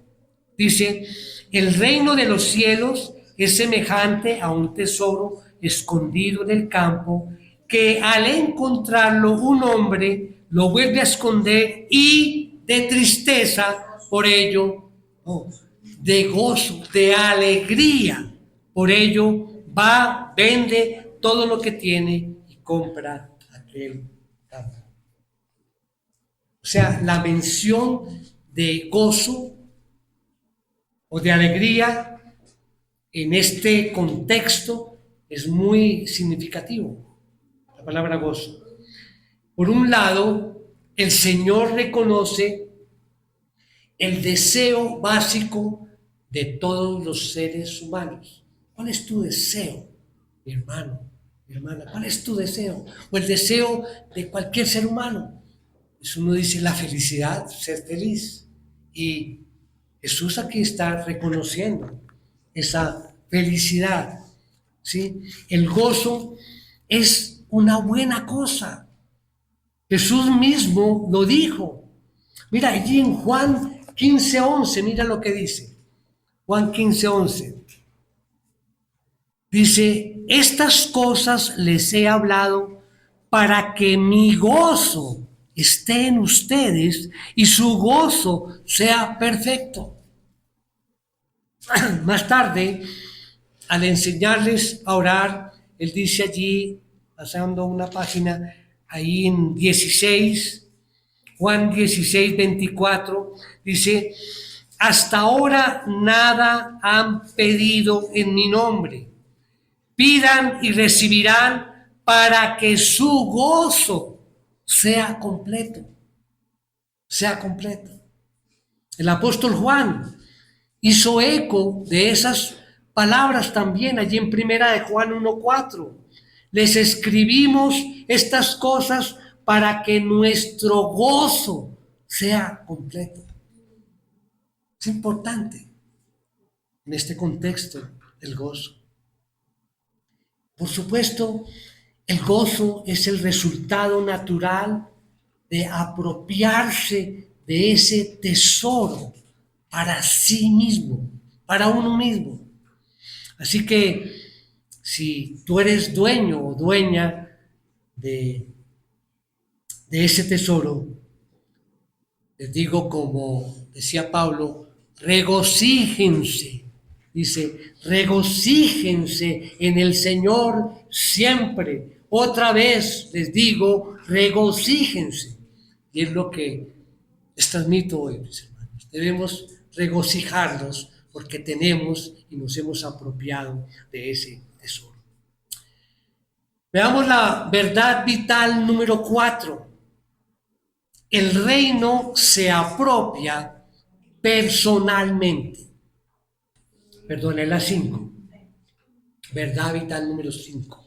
Dice, el reino de los cielos es semejante a un tesoro escondido en el campo, que al encontrarlo un hombre lo vuelve a esconder y de tristeza por ello, de gozo, de alegría, por ello va, vende todo lo que tiene y compra aquel campo. O sea, la mención de gozo o de alegría en este contexto es muy significativo, la palabra gozo. Por un lado, el Señor reconoce el deseo básico de todos los seres humanos. ¿Cuál es tu deseo, mi hermano, mi hermana? ¿Cuál es tu deseo? O el deseo de cualquier ser humano. Eso uno dice la felicidad, ser feliz. Y Jesús aquí está reconociendo esa felicidad, ¿sí? El gozo es una buena cosa. Jesús mismo lo dijo. Mira, allí en Juan 15:11, mira lo que dice. Juan 15:11. Dice, estas cosas les he hablado para que mi gozo esté en ustedes y su gozo sea perfecto. Más tarde, al enseñarles a orar, él dice allí, pasando una página, ahí en 16, Juan 16:24, dice, hasta ahora nada han pedido en mi nombre. Pidan y recibirán para que su gozo sea completo. Sea completo. El apóstol Juan hizo eco de esas palabras también allí en primera de Juan 1:4. Les escribimos estas cosas para que nuestro gozo sea completo. Es importante en este contexto el gozo. Por supuesto, el gozo es el resultado natural de apropiarse de ese tesoro para sí mismo, para uno mismo. Así que si tú eres dueño o dueña de ese tesoro, les digo como decía Pablo, regocíjense. Dice, regocíjense en el Señor siempre. Otra vez les digo, regocíjense. Y es lo que les transmito hoy, mis hermanos. Debemos regocijarnos porque tenemos y nos hemos apropiado de ese tesoro. Veamos la verdad vital número 4. el reino se apropia personalmente. Perdón, es la 5. Verdad vital número 5.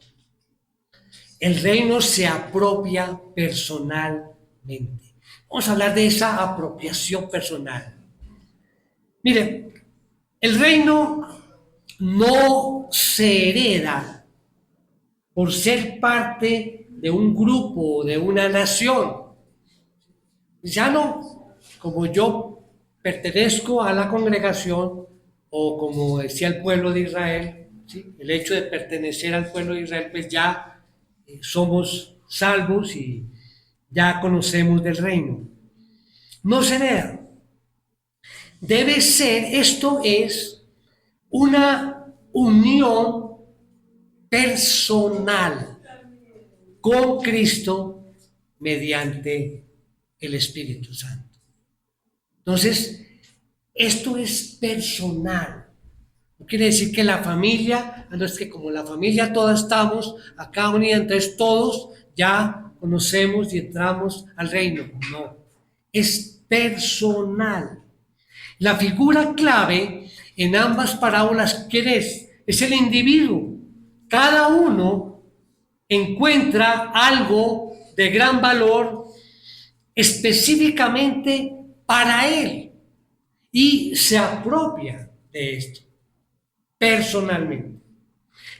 El reino se apropia personalmente. Vamos a hablar de esa apropiación personal. Mire, el reino no se hereda por ser parte de un grupo o de una nación. Ya no, como yo pertenezco a la congregación, o como decía el pueblo de Israel, ¿sí? El hecho de pertenecer al pueblo de Israel, pues ya somos salvos y ya conocemos del reino. No se hereda. Debe ser, esto es una unión personal con Cristo mediante el Espíritu Santo. Entonces, esto es personal. No quiere decir que la familia, no es que como la familia toda estamos acá unida, entonces todos ya conocemos y entramos al reino. No, es personal. La figura clave en ambas parábolas, ¿quién es? Es el individuo. Cada uno encuentra algo de gran valor específicamente para él y se apropia de esto personalmente.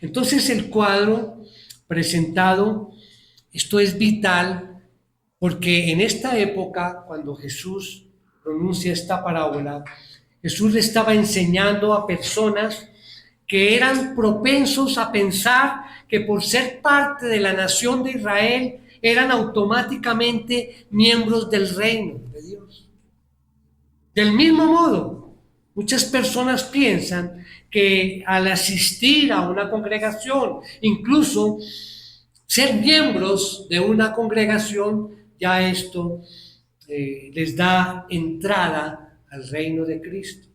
Entonces el cuadro presentado, esto es vital porque en esta época, cuando Jesús pronuncia esta parábola, Jesús le estaba enseñando a personas que eran propensos a pensar que por ser parte de la nación de Israel eran automáticamente miembros del reino de Dios. Del mismo modo, muchas personas piensan que al asistir a una congregación, incluso ser miembros de una congregación, ya esto les da entrada al reino de Cristo.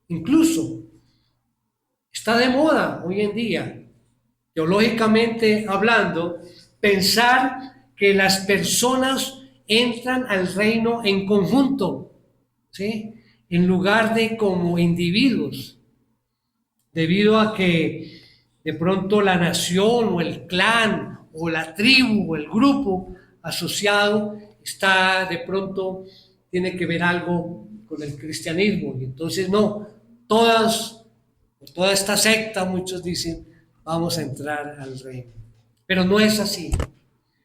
Incluso está de moda hoy en día, teológicamente hablando, pensar que las personas entran al reino en conjunto, ¿sí? En lugar de como individuos, debido a que de pronto la nación o el clan o la tribu o el grupo asociado está de pronto, tiene que ver algo con el cristianismo, y entonces no, toda esta secta, muchos dicen, vamos a entrar al reino. Pero no es así.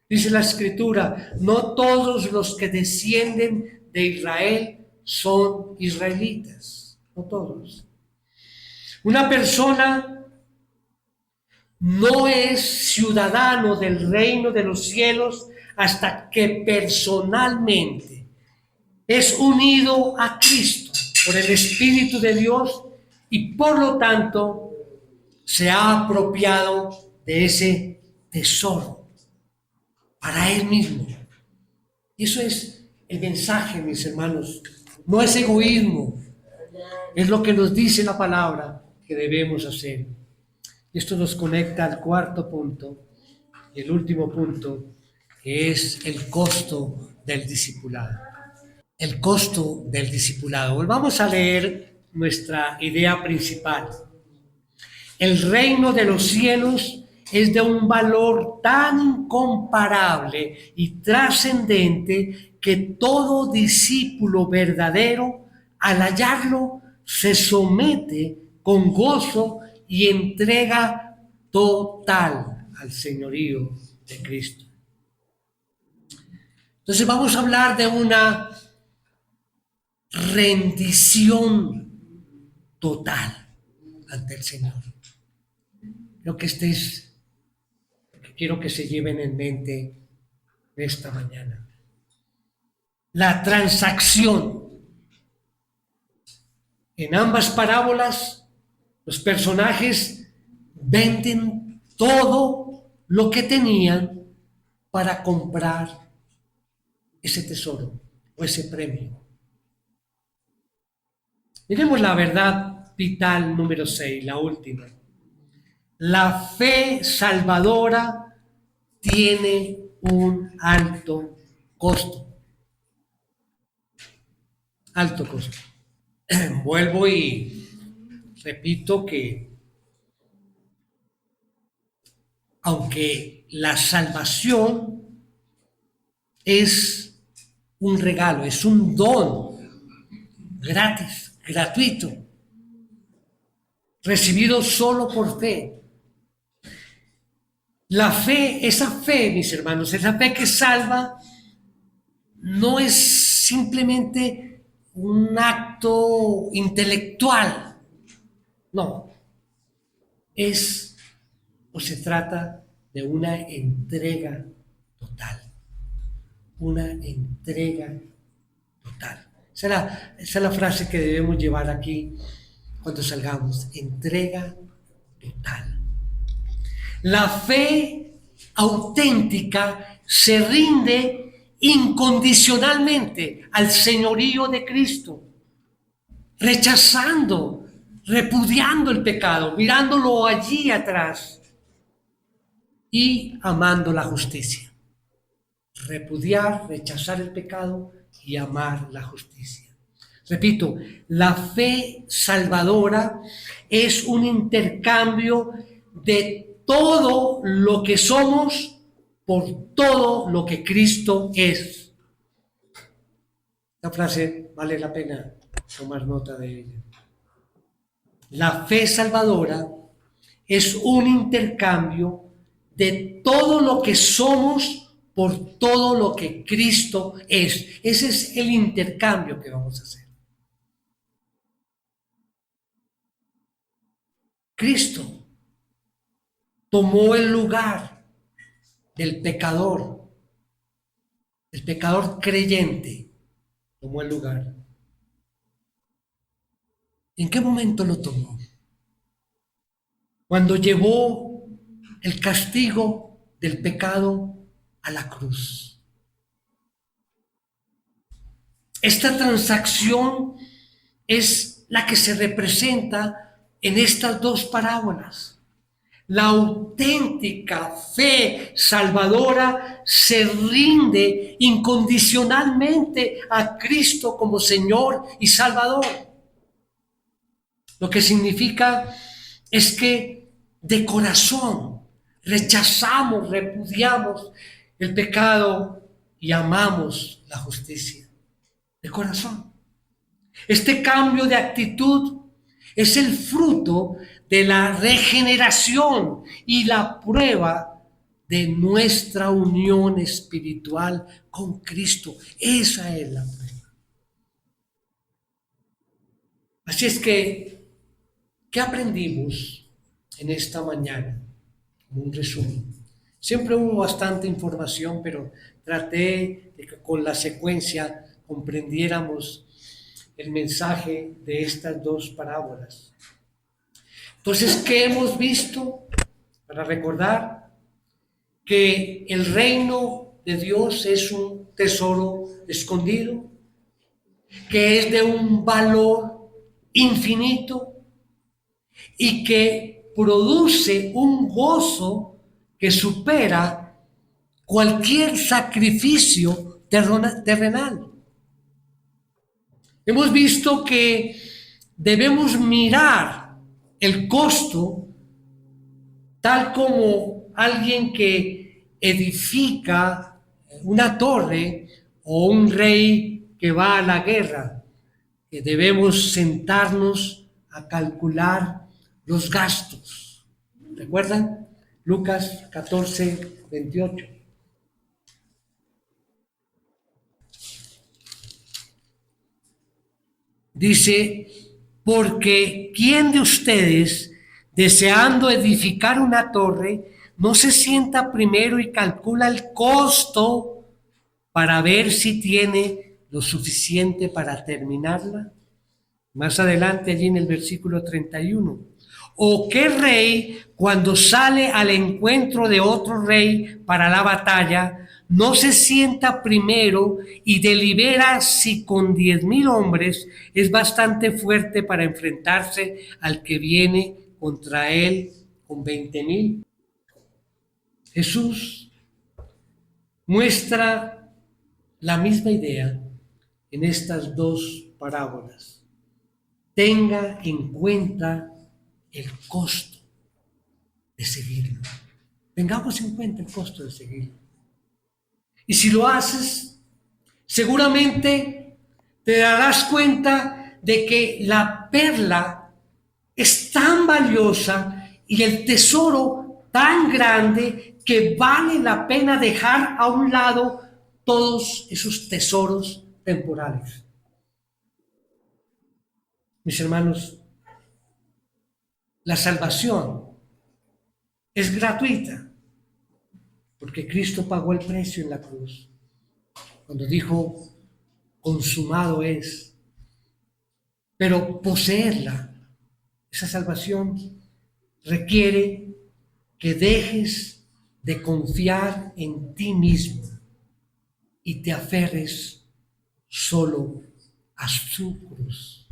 Dice la Escritura, no todos los que descienden de Israel son israelitas, no todos. Una persona no es ciudadano del reino de los cielos hasta que personalmente es unido a Cristo por el Espíritu de Dios y por lo tanto se ha apropiado de ese tesoro para él mismo. Y eso es el mensaje, mis hermanos. No es egoísmo, es lo que nos dice la palabra que debemos hacer. Y esto nos conecta al cuarto punto, y el último punto, que es el costo del discipulado. El costo del discipulado. Volvamos a leer nuestra idea principal. El reino de los cielos es de un valor tan incomparable y trascendente que todo discípulo verdadero, al hallarlo, se somete con gozo y entrega total al señorío de Cristo. Entonces vamos a hablar de una rendición total ante el Señor. Creo que este es lo que quiero que se lleven en mente esta mañana. La transacción. En ambas parábolas, los personajes venden todo lo que tenían para comprar ese tesoro o ese premio. Miremos la verdad vital número 6, la última. La fe salvadora tiene un alto costo, alto costo. Vuelvo y repito que aunque la salvación es un regalo, es un don gratis, gratuito, recibido solo por fe. La fe, esa fe, mis hermanos, esa fe que salva, no es simplemente un acto intelectual, no, es o se trata de una entrega total, una entrega total. Esa es la frase que debemos llevar aquí cuando salgamos, entrega total. La fe auténtica se rinde incondicionalmente al señorío de Cristo, rechazando, repudiando el pecado, mirándolo allí atrás y amando la justicia. Repudiar, rechazar el pecado y amar la justicia. Repito, la fe salvadora es un intercambio de todo lo que somos por todo lo que Cristo es. Esta frase vale la pena tomar nota de ella. La fe salvadora es un intercambio de todo lo que somos por todo lo que Cristo es. Ese es el intercambio que vamos a hacer. Cristo tomó el lugar del pecador creyente, tomó el lugar. ¿En qué momento lo tomó? Cuando llevó el castigo del pecado a la cruz. Esta transacción es la que se representa en estas dos parábolas. La auténtica fe salvadora se rinde incondicionalmente a Cristo como Señor y Salvador. Lo que significa es que de corazón rechazamos, repudiamos el pecado y amamos la justicia. De corazón. Este cambio de actitud es el fruto de la regeneración y la prueba de nuestra unión espiritual con Cristo. Esa es la prueba. Así es que, ¿qué aprendimos en esta mañana? Como un resumen. Siempre hubo bastante información, pero traté de que con la secuencia comprendiéramos el mensaje de estas dos parábolas. Entonces, ¿qué hemos visto? Para recordar que el reino de Dios es un tesoro escondido, que es de un valor infinito y que produce un gozo que supera cualquier sacrificio terrenal. Hemos visto que debemos mirar el costo tal como alguien que edifica una torre o un rey que va a la guerra, que debemos sentarnos a calcular los gastos. ¿Recuerdan? Lucas 14, 28. Dice, porque ¿quién de ustedes, deseando edificar una torre, no se sienta primero y calcula el costo para ver si tiene lo suficiente para terminarla? Más adelante, allí en el versículo 31. ¿O qué rey, cuando sale al encuentro de otro rey para la batalla, no se sienta primero y delibera si con 10,000 hombres es bastante fuerte para enfrentarse al que viene contra él con 20,000? Jesús muestra la misma idea en estas dos parábolas. Tenga en cuenta el costo de seguirlo. Tengamos en cuenta el costo de seguirlo. Y si lo haces, seguramente te darás cuenta de que la perla es tan valiosa y el tesoro tan grande que vale la pena dejar a un lado todos esos tesoros temporales. Mis hermanos, la salvación es gratuita porque Cristo pagó el precio en la cruz. Cuando dijo, consumado es. Pero poseerla, esa salvación, requiere que dejes de confiar en ti mismo y te aferres solo a su cruz.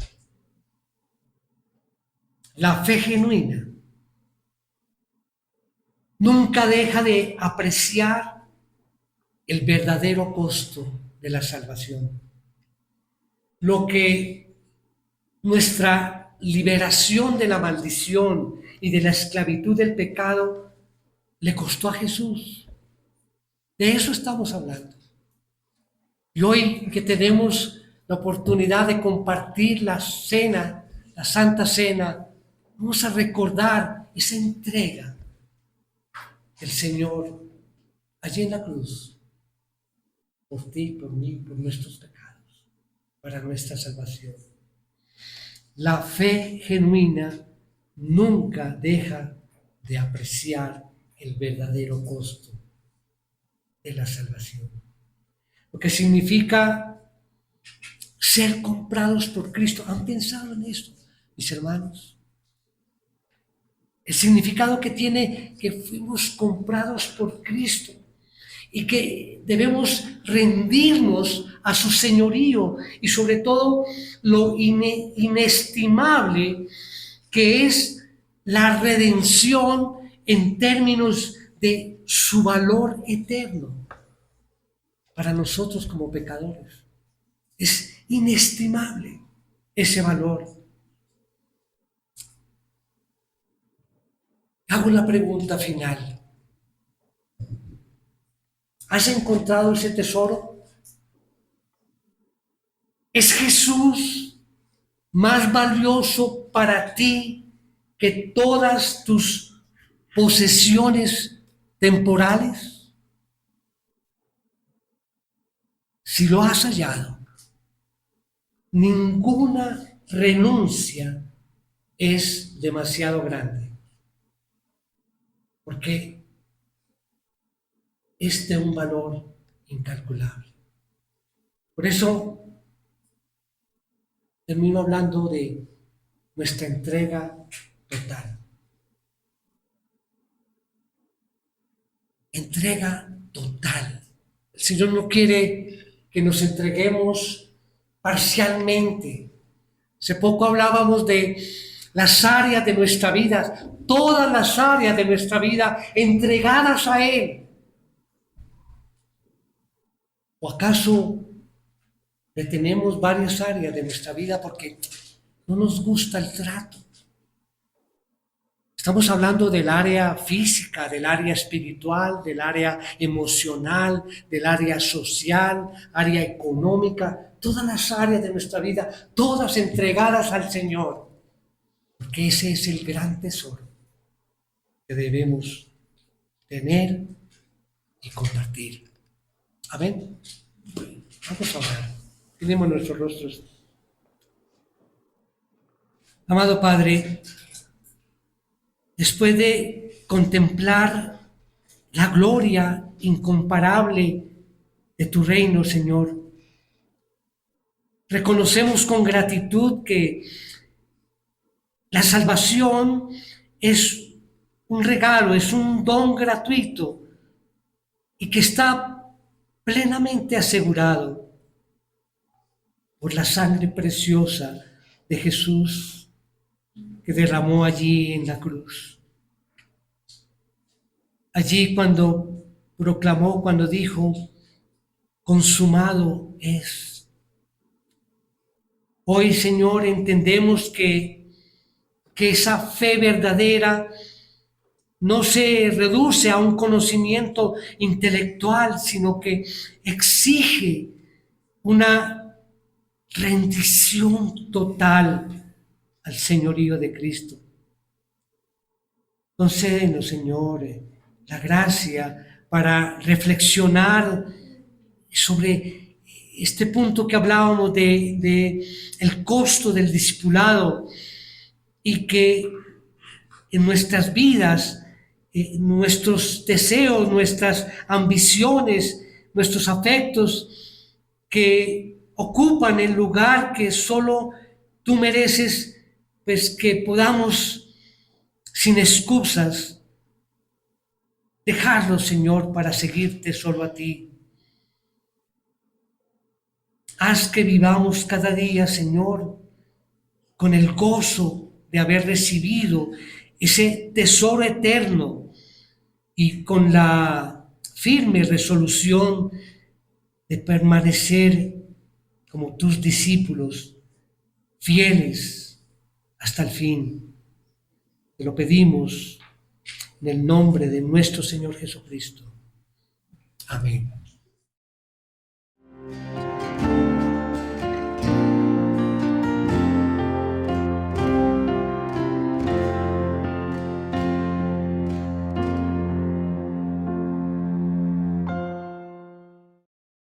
La fe genuina nunca deja de apreciar el verdadero costo de la salvación. Lo que nuestra liberación de la maldición y de la esclavitud del pecado le costó a Jesús. De eso estamos hablando. Y hoy que tenemos la oportunidad de compartir la cena, la Santa Cena, vamos a recordar esa entrega del Señor allí en la cruz, por ti, por mí, por nuestros pecados, para nuestra salvación. La fe genuina nunca deja de apreciar el verdadero costo de la salvación. Lo que significa ser comprados por Cristo. ¿Han pensado en esto, mis hermanos? El significado que tiene que fuimos comprados por Cristo y que debemos rendirnos a su señorío y sobre todo lo inestimable que es la redención en términos de su valor eterno para nosotros como pecadores. Es inestimable ese valor. Hago la pregunta final. ¿Has encontrado ese tesoro? ¿Es Jesús más valioso para ti que todas tus posesiones temporales? Si lo has hallado, ninguna renuncia es demasiado grande, porque es de un valor incalculable. Por eso termino hablando de nuestra entrega total. Entrega total. El Señor no quiere que nos entreguemos parcialmente. Hace poco hablábamos de las áreas de nuestra vida, todas las áreas de nuestra vida entregadas a Él. ¿O acaso detenemos varias áreas de nuestra vida porque no nos gusta el trato? Estamos hablando del área física, del área espiritual, del área emocional, del área social, área económica, todas las áreas de nuestra vida, todas entregadas al Señor, porque ese es el gran tesoro que debemos tener y compartir. Amén. Vamos a orar. Tenemos nuestros rostros. Amado Padre, después de contemplar la gloria incomparable de tu reino, Señor, reconocemos con gratitud que la salvación es un regalo, es un don gratuito y que está plenamente asegurado por la sangre preciosa de Jesús que derramó allí en la cruz. Allí cuando proclamó, cuando dijo, consumado es. Hoy, Señor, entendemos que esa fe verdadera no se reduce a un conocimiento intelectual, sino que exige una rendición total al señorío de Cristo. Concédenos, Señor, la gracia para reflexionar sobre este punto que hablábamos de el costo del discipulado, y que en nuestras vidas, nuestros deseos, nuestras ambiciones, nuestros afectos que ocupan el lugar que solo tú mereces, pues que podamos sin excusas dejarlo, Señor, para seguirte solo a ti. Haz que vivamos cada día, Señor, con el gozo de haber recibido ese tesoro eterno y con la firme resolución de permanecer como tus discípulos, fieles hasta el fin. Te lo pedimos en el nombre de nuestro Señor Jesucristo. Amén.